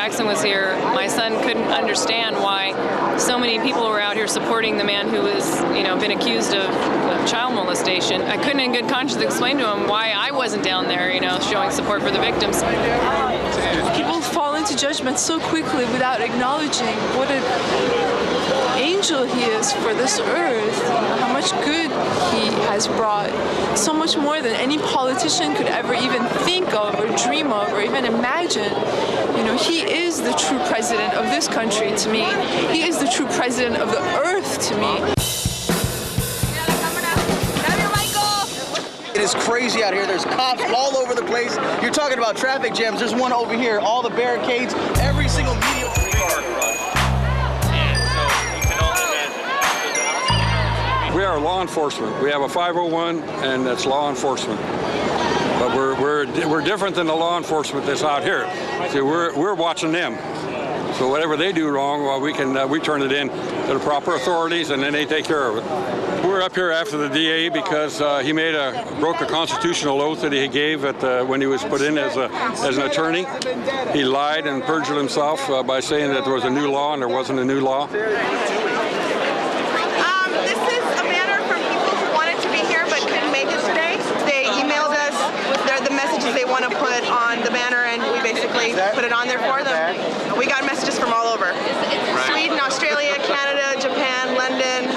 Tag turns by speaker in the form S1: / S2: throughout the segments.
S1: Jackson was here, my son couldn't understand why so many people were out here supporting the man who was, been accused of child molestation. I couldn't in good conscience explain to him why I wasn't down there, showing support for the victims.
S2: People fall into judgment so quickly without acknowledging what an angel he is for this earth, how much good he has brought, so much more than any politician could ever even think of or dream of or even imagine. He is the true president of this country to me. He is the true president of the earth to me.
S3: It is crazy out here. There's cops all over the place. You're talking about traffic jams. There's one over here. All the barricades, every single media.
S4: We are law enforcement. We have a 501, and that's law enforcement. But we're different than the law enforcement that's out here. See, we're watching them. So whatever they do wrong, well, we turn it in to the proper authorities, and then they take care of it. We're up here after the DA because he broke a constitutional oath that he gave when he was put in as an attorney. He lied and perjured himself by saying that there was a new law and there wasn't a new law.
S5: This is a banner for people who wanted to be here but couldn't make it today. They emailed us the messages they want to put on the banner, and we basically put it on there for them. We got messages from all over. Sweden, Australia, Canada, Japan, London.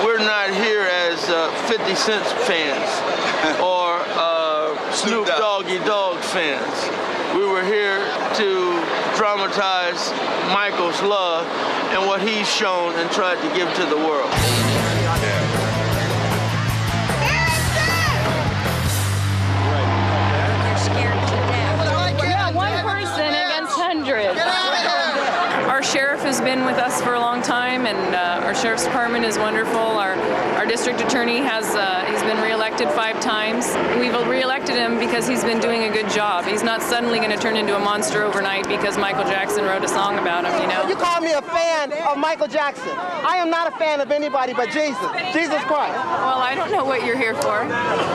S6: We're not here as 50 Cent fans or Snoop Doggy Dogg fans. We were here to dramatize Michael's love and what he's shown and tried to give to the world.
S1: Our sheriff has been with us for a long time, and our sheriff's department is wonderful. Our district attorney he's been reelected 5 times. We've reelected him because he's been doing a good job. He's not suddenly going to turn into a monster overnight because Michael Jackson wrote a song about him,
S3: You call me a fan of Michael Jackson. I am not a fan of anybody but Jesus Christ.
S1: Well, I don't know what you're here for.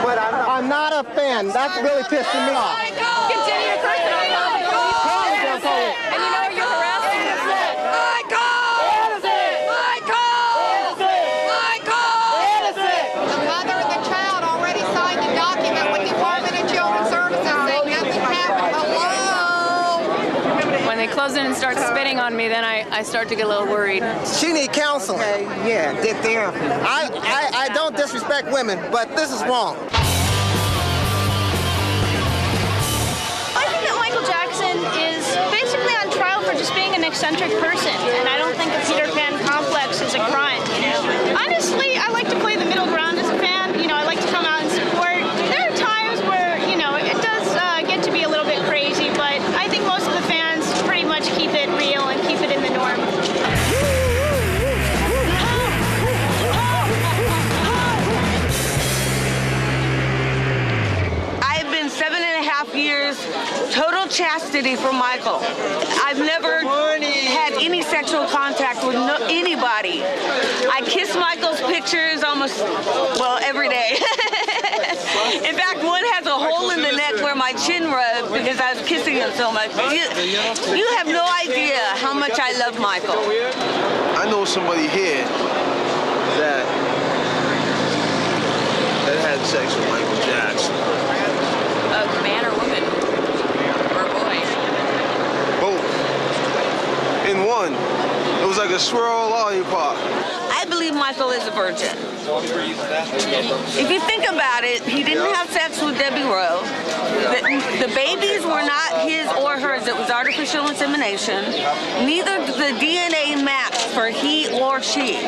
S3: But I'm not a fan. That's really pissing me off.
S1: Continue to curse it on top of the police. And you're harassing the
S7: The mother and the child already signed a document with the Department of Children's Services saying nothing happened. Hello?
S1: When they close in and start spitting on me, then I start to get a little worried.
S3: She need counseling.
S8: Yeah, get therapy.
S3: I don't disrespect women, but this is wrong.
S9: I think that Michael Jackson is basically on trial for just being an eccentric person, and I don't think a Peter Pan complex is a crime, Honestly, I like to play the middle ground as a fan. I like to come out and support. There are times where, it does get to be a little bit crazy, but I think most of the fans pretty much keep it real and keep it in the norm.
S5: I've been 7.5 years total chastity for Michael. I've never had any sexual contact with anybody. I kiss Michael's pictures every day. In fact, one has a hole in the neck where my chin rubbed because I was kissing him so much. You have no idea how much I love Michael.
S6: I know somebody here that had sex with Michael Jackson.
S1: A man or woman? Or boy?
S6: Both. In one. It was like a swirl lollipop.
S5: I believe Michael is a virgin. If you think about it, he didn't have sex with Debbie Rowe. The babies were not his or hers. It was artificial insemination. Neither the DNA matched for he or she.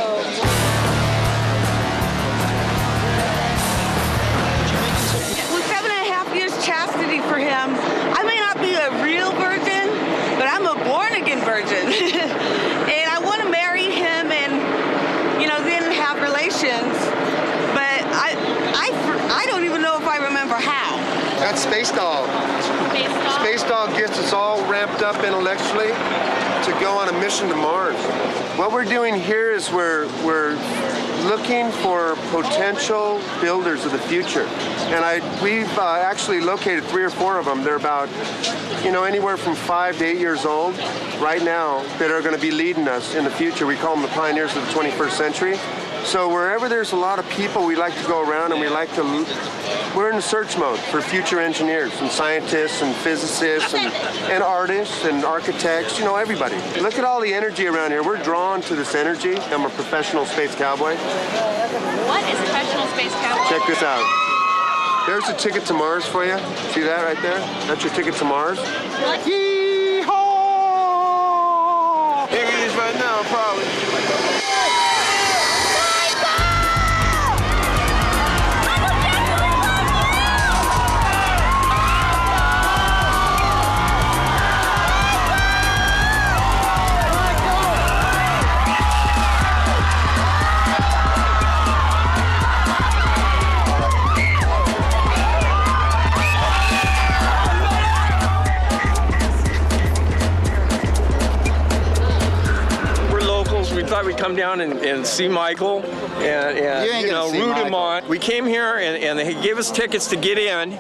S5: With 7.5 years chastity for him, I may not be a real virgin, but I'm a born-again virgin. And I want to marry him and, then have relations. But I don't even know if I remember how.
S8: That's Space Dog.
S9: Space Dog?
S8: Space Dog gets us all ramped up intellectually to go on a mission to Mars. What we're doing here is we're looking for potential builders of the future. And we've actually located 3 or 4 of them. They're about, anywhere from 5 to 8 years old right now that are going to be leading us in the future. We call them the pioneers of the 21st century. So wherever there's a lot of people, we like to go around and we're in search mode for future engineers and scientists and physicists and artists and architects, everybody. Look at all the energy around here. We're drawn to this energy. I'm a professional space cowboy.
S9: What is professional space cowboy?
S8: Check this out. There's a ticket to Mars for you. See that right there? That's your ticket to Mars.
S9: What?
S8: Yee-haw!
S6: Here it is right now, probably.
S10: We thought we'd come down and see Michael and root him on. We came here and they gave us tickets to get in,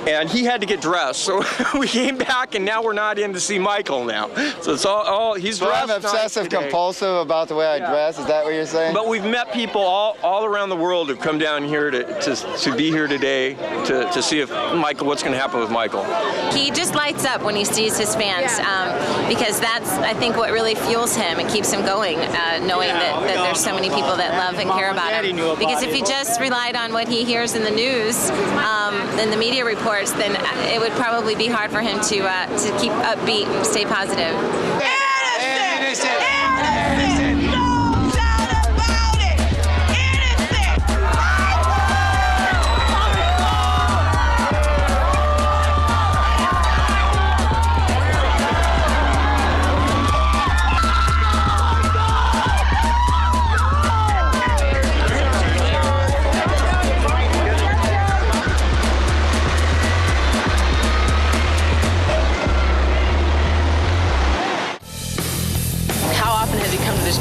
S10: and he had to get dressed. So we came back, and now we're not in to see Michael now. So it's all he's dressed.
S11: I'm obsessive compulsive about the way I dress. Is that what you're saying?
S10: But we've met people all around the world who've come down here to be here today to see if what's going to happen with Michael.
S12: He just lights up when he sees his fans, because that's, I think, what really fuels him and keeps him going, knowing that there's so many people that love and care about him. Because if he just relied on what he hears in the news, in the media reports, then it would probably be hard for him to keep upbeat and stay positive.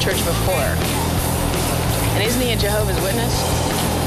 S13: Church before. And isn't he a Jehovah's Witness?